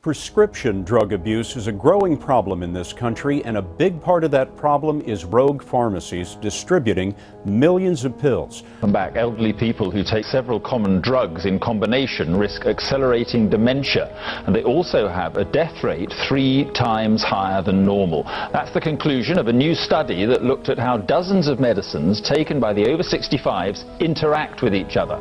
Prescription drug abuse is a growing problem in this country, and a big part of that problem is rogue pharmacies distributing millions of pills. Come back, elderly people who take several common drugs in combination risk accelerating dementia, and they also have a death rate 3 times higher than normal. That's the conclusion of a new study that looked at how dozens of medicines taken by the over 65s interact with each other.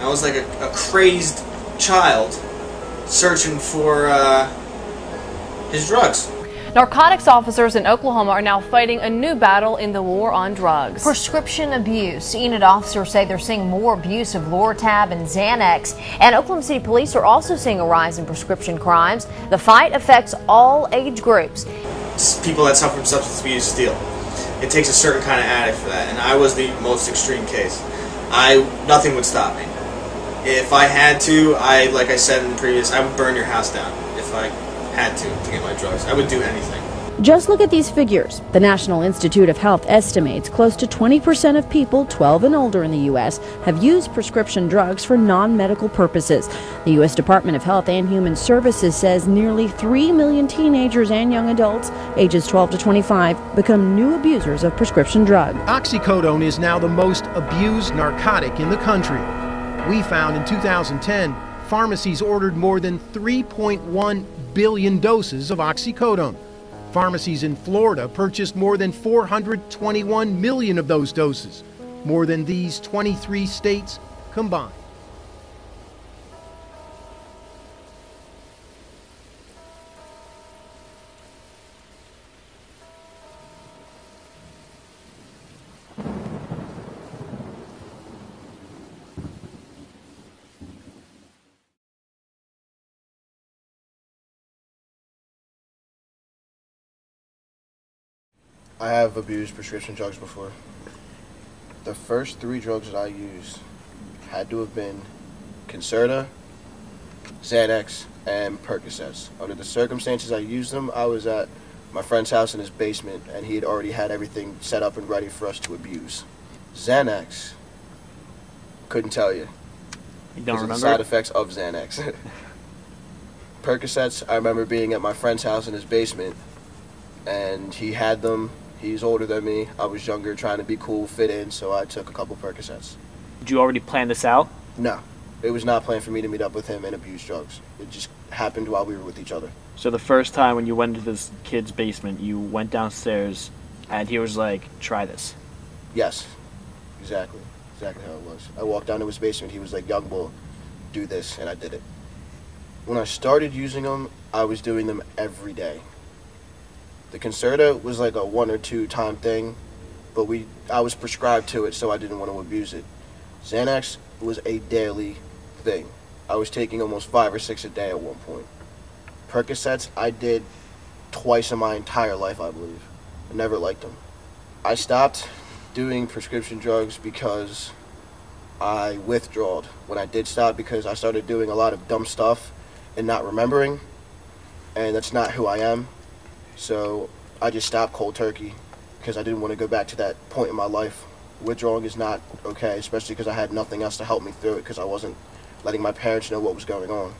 I was like a crazed child searching for his drugs. Narcotics officers in Oklahoma are now fighting a new battle in the war on drugs. Prescription abuse. Unit officers say they're seeing more abuse of Lortab and Xanax. And Oklahoma City police are also seeing a rise in prescription crimes. The fight affects all age groups. People that suffer from substance abuse steal. It takes a certain kind of addict for that, and I was the most extreme case. Nothing would stop me. If I had to, like I said in the previous, I would burn your house down if I had to get my drugs. I would do anything. Just look at these figures. The National Institute of Health estimates close to 20% of people 12 and older in the U.S. have used prescription drugs for non-medical purposes. The U.S. Department of Health and Human Services says nearly 3 million teenagers and young adults ages 12 to 25 become new abusers of prescription drugs. Oxycodone is now the most abused narcotic in the country. We found in 2010, pharmacies ordered more than 3.1 billion doses of oxycodone. Pharmacies in Florida purchased more than 421 million of those doses, more than these 23 states combined. I have abused prescription drugs before. The first 3 drugs that I used had to have been Concerta, Xanax, and Percocets. Under the circumstances I used them, I was at my friend's house in his basement, and he had already had everything set up and ready for us to abuse. Xanax, couldn't tell you. You don't remember? The side effects of Xanax. Percocets, I remember being at my friend's house in his basement, and he had them. He's older than me. I was younger, trying to be cool, fit in, so I took a couple Percocets. Did you already plan this out? No. It was not planned for me to meet up with him and abuse drugs. It just happened while we were with each other. So the first time when you went into this kid's basement, you went downstairs and he was like, try this. Yes. Exactly. Exactly how it was. I walked down to his basement. He was like, young boy, do this, and I did it. When I started using them, I was doing them every day. The Concerta was like a 1 or 2 time thing, but I was prescribed to it, so I didn't want to abuse it. Xanax was a daily thing. I was taking almost 5 or 6 a day at one point. Percocets, I did twice in my entire life, I believe. I never liked them. I stopped doing prescription drugs because I withdrawed when I did stop, because I started doing a lot of dumb stuff and not remembering, and that's not who I am. So I just stopped cold turkey because I didn't want to go back to that point in my life. Withdrawing is not okay, especially because I had nothing else to help me through it, because I wasn't letting my parents know what was going on.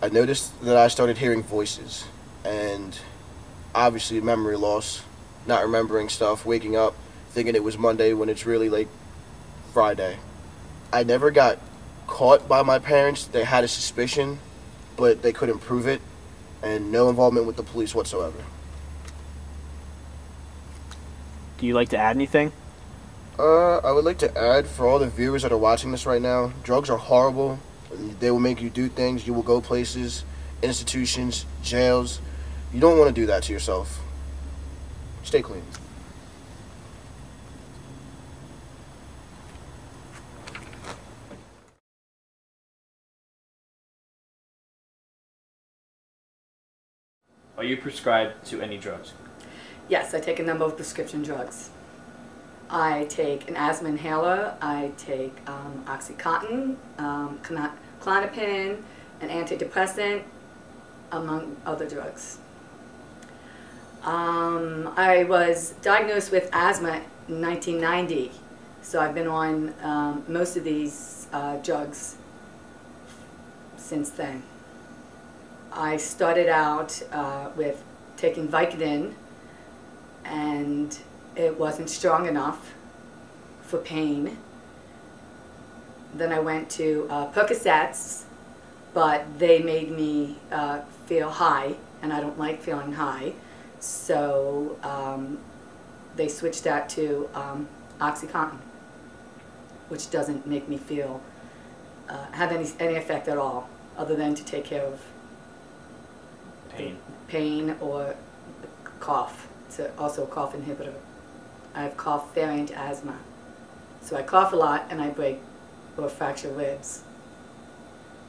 I noticed that I started hearing voices, and obviously memory loss, not remembering stuff, waking up thinking it was Monday when it's really like Friday. I never got caught by my parents. They had a suspicion, but they couldn't prove it. And no involvement with the police whatsoever. Do you like to add anything? I would like to add, for all the viewers that are watching this right now, drugs are horrible. They will make you do things. You will go places, institutions, jails. You don't want to do that to yourself. Stay clean. Are you prescribed to any drugs? Yes, I take a number of prescription drugs. I take an asthma inhaler, I take Oxycontin, Klonopin, an antidepressant, among other drugs. I was diagnosed with asthma in 1990, so I've been on most of these drugs since then. I started out with taking Vicodin, and it wasn't strong enough for pain. Then I went to Percocets, but they made me feel high, and I don't like feeling high. So they switched that to OxyContin, which doesn't make me feel, have any effect at all, other than to take care of pain or cough. It's also a cough inhibitor. I have cough variant asthma. So I cough a lot and I break or fracture ribs,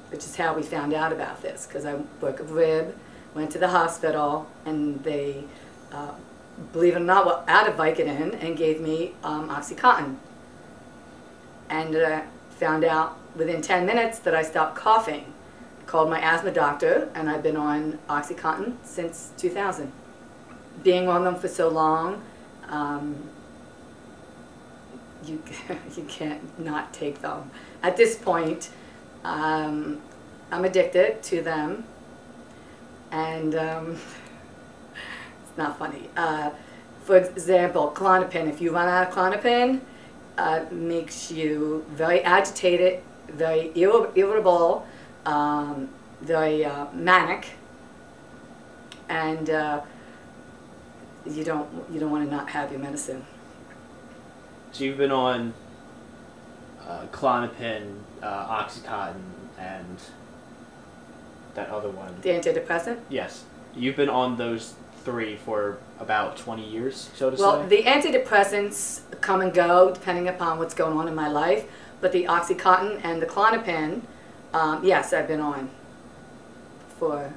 which is how we found out about this, because I broke a rib, went to the hospital, and they, believe it or not, were out of Vicodin and gave me OxyContin. And found out within 10 minutes that I stopped coughing. Called my asthma doctor, and I've been on OxyContin since 2000. Being on them for so long, you can't not take them. At this point, I'm addicted to them, and it's not funny. For example, Klonopin. If you run out of Klonopin, makes you very agitated, very irritable, very manic, and you don't want to not have your medicine. So you've been on Klonopin, OxyContin, and that other one. The antidepressant? Yes. You've been on those three for about 20 years, so to say? Well, the antidepressants come and go depending upon what's going on in my life, but the OxyContin and the Klonopin, yes, I've been on for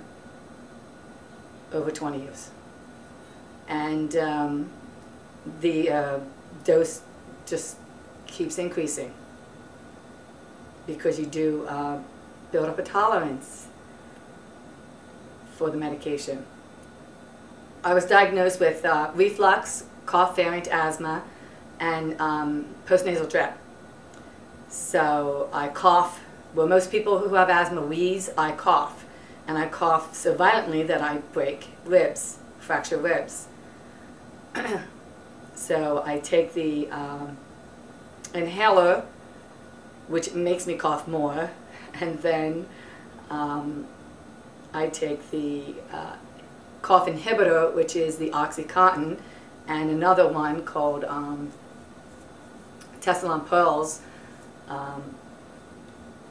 over 20 years. And the dose just keeps increasing because you do build up a tolerance for the medication. I was diagnosed with reflux, cough variant asthma, and postnasal drip. So I cough. Well, most people who have asthma wheeze, I cough. And I cough so violently that I break ribs, fracture ribs. So I take the inhaler, which makes me cough more, and then I take the cough inhibitor, which is the OxyContin, and another one called Tessalon Pearls,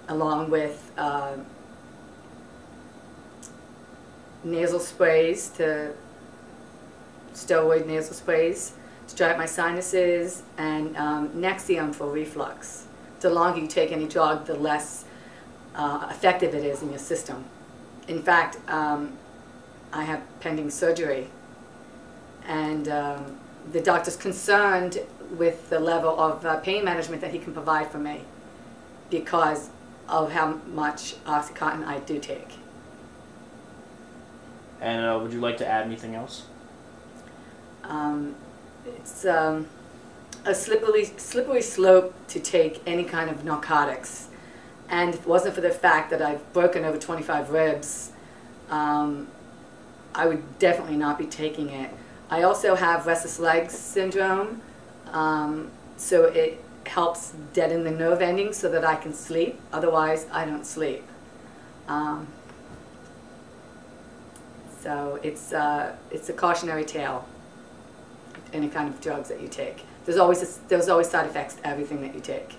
along with nasal sprays, steroid nasal sprays to dry up my sinuses, and Nexium for reflux. The longer you take any drug, the less effective it is in your system. In fact, I have pending surgery, and the doctor's concerned with the level of pain management that he can provide for me because of how much OxyContin I do take. And would you like to add anything else? It's a slippery slope to take any kind of narcotics. And if it wasn't for the fact that I've broken over 25 ribs, I would definitely not be taking it. I also have restless legs syndrome, so it helps deaden the nerve endings so that I can sleep. Otherwise, I don't sleep. So it's a cautionary tale. Any kind of drugs that you take, there's always side effects to everything that you take.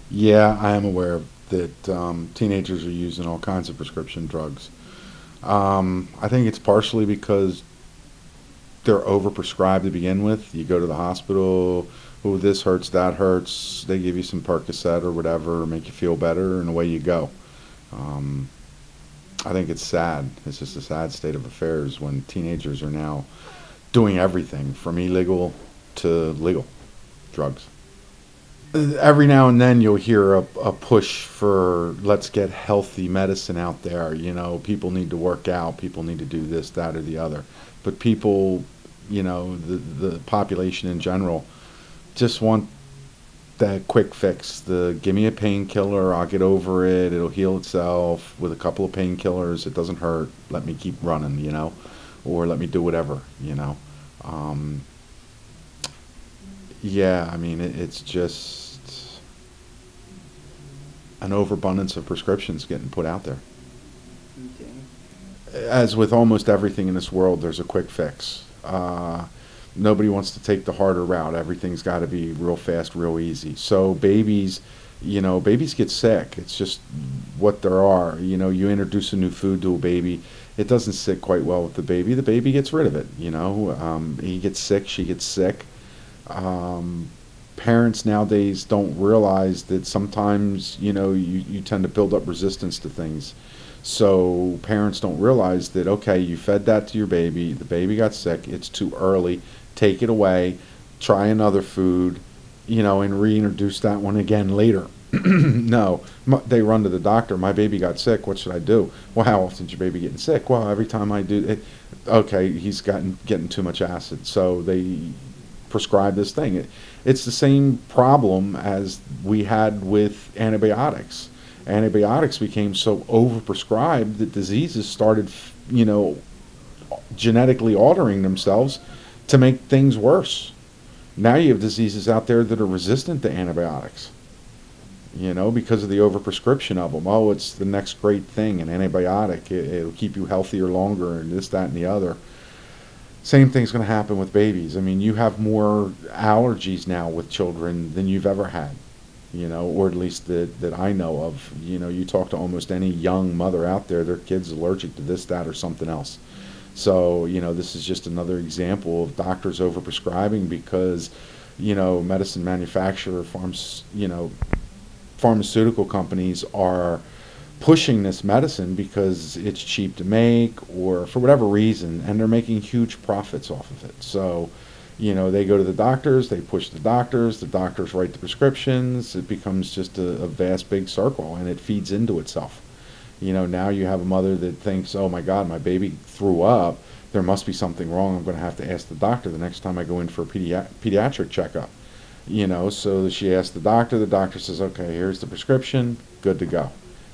Yeah, I am aware that teenagers are using all kinds of prescription drugs. I think it's partially because they're overprescribed to begin with. You go to the hospital, oh, this hurts, that hurts. They give you some Percocet or whatever, make you feel better, and away you go. I think it's sad. It's just a sad state of affairs when teenagers are now doing everything from illegal to legal drugs. Every now and then you'll hear a push for let's get healthy medicine out there. You know, people need to work out, people need to do this, that, or the other. But people, you know, the population in general just want that quick fix. Give me a painkiller, I'll get over it, it'll heal itself with a couple of painkillers, it doesn't hurt, let me keep running, you know, or let me do whatever, you know. Yeah, I mean, it's just an overabundance of prescriptions getting put out there. Okay. As with almost everything in this world, there's a quick fix. Nobody wants to take the harder route. Everything's got to be real fast, real easy. So babies, you know, babies get sick. It's just what there are. You know, you introduce a new food to a baby, it doesn't sit quite well with the baby gets rid of it, you know. He gets sick, she gets sick. Parents nowadays don't realize that sometimes, you know, you tend to build up resistance to things. So parents don't realize that, okay, you fed that to your baby, the baby got sick, it's too early, take it away, try another food, you know, and reintroduce that one again later. No, they run to the doctor, my baby got sick, what should I do? Well, how often is your baby getting sick? Well, every time I do it. Okay, he's getting too much acid, so they prescribe this thing. It's the same problem as we had with antibiotics. Antibiotics became so overprescribed that diseases started, you know, genetically altering themselves to make things worse. Now you have diseases out there that are resistant to antibiotics, you know, because of the overprescription of them. Oh, it's the next great thing, an antibiotic. It'll keep you healthier longer, and this, that, and the other. Same thing's going to happen with babies. I mean, you have more allergies now with children than you've ever had, you know, or at least that I know of. You know, you talk to almost any young mother out there, their kid's allergic to this, that, or something else. So, you know, this is just another example of doctors overprescribing because, you know, medicine manufacturer, pharmaceutical companies are pushing this medicine because it's cheap to make or for whatever reason, and they're making huge profits off of it. So, you know, they go to the doctors, they push the doctors write the prescriptions. It becomes just a vast big circle, and it feeds into itself. You know, now you have a mother that thinks, oh my God, my baby threw up, there must be something wrong, I'm going to have to ask the doctor the next time I go in for a pediatric checkup. You know, so she asks the doctor says, okay, here's the prescription, good to go.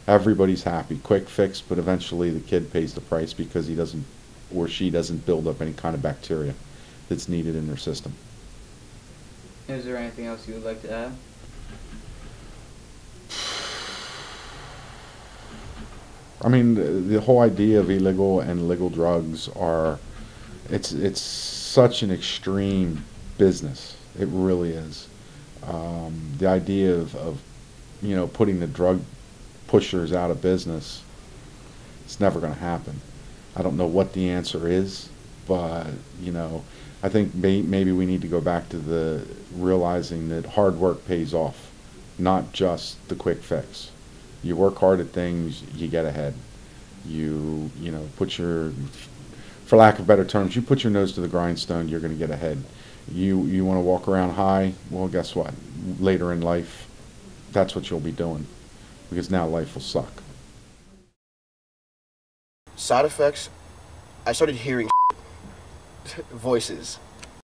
Everybody's happy, quick fix, but eventually the kid pays the price because he doesn't, or she doesn't build up any kind of bacteria that's needed in their system. Is there anything else you would like to add? I mean, the whole idea of illegal and legal drugs it's such an extreme business. It really is. The idea of you know, putting the drug pushers out of business, it's never going to happen. I don't know what the answer is, but, you know, I think maybe we need to go back to the realizing that hard work pays off, not just the quick fix. You work hard at things, you get ahead. You know, for lack of better terms, you put your nose to the grindstone, you're going to get ahead. You want to walk around high, well, guess what? Later in life, that's what you'll be doing, because now life will suck. Side effects, I started hearing voices.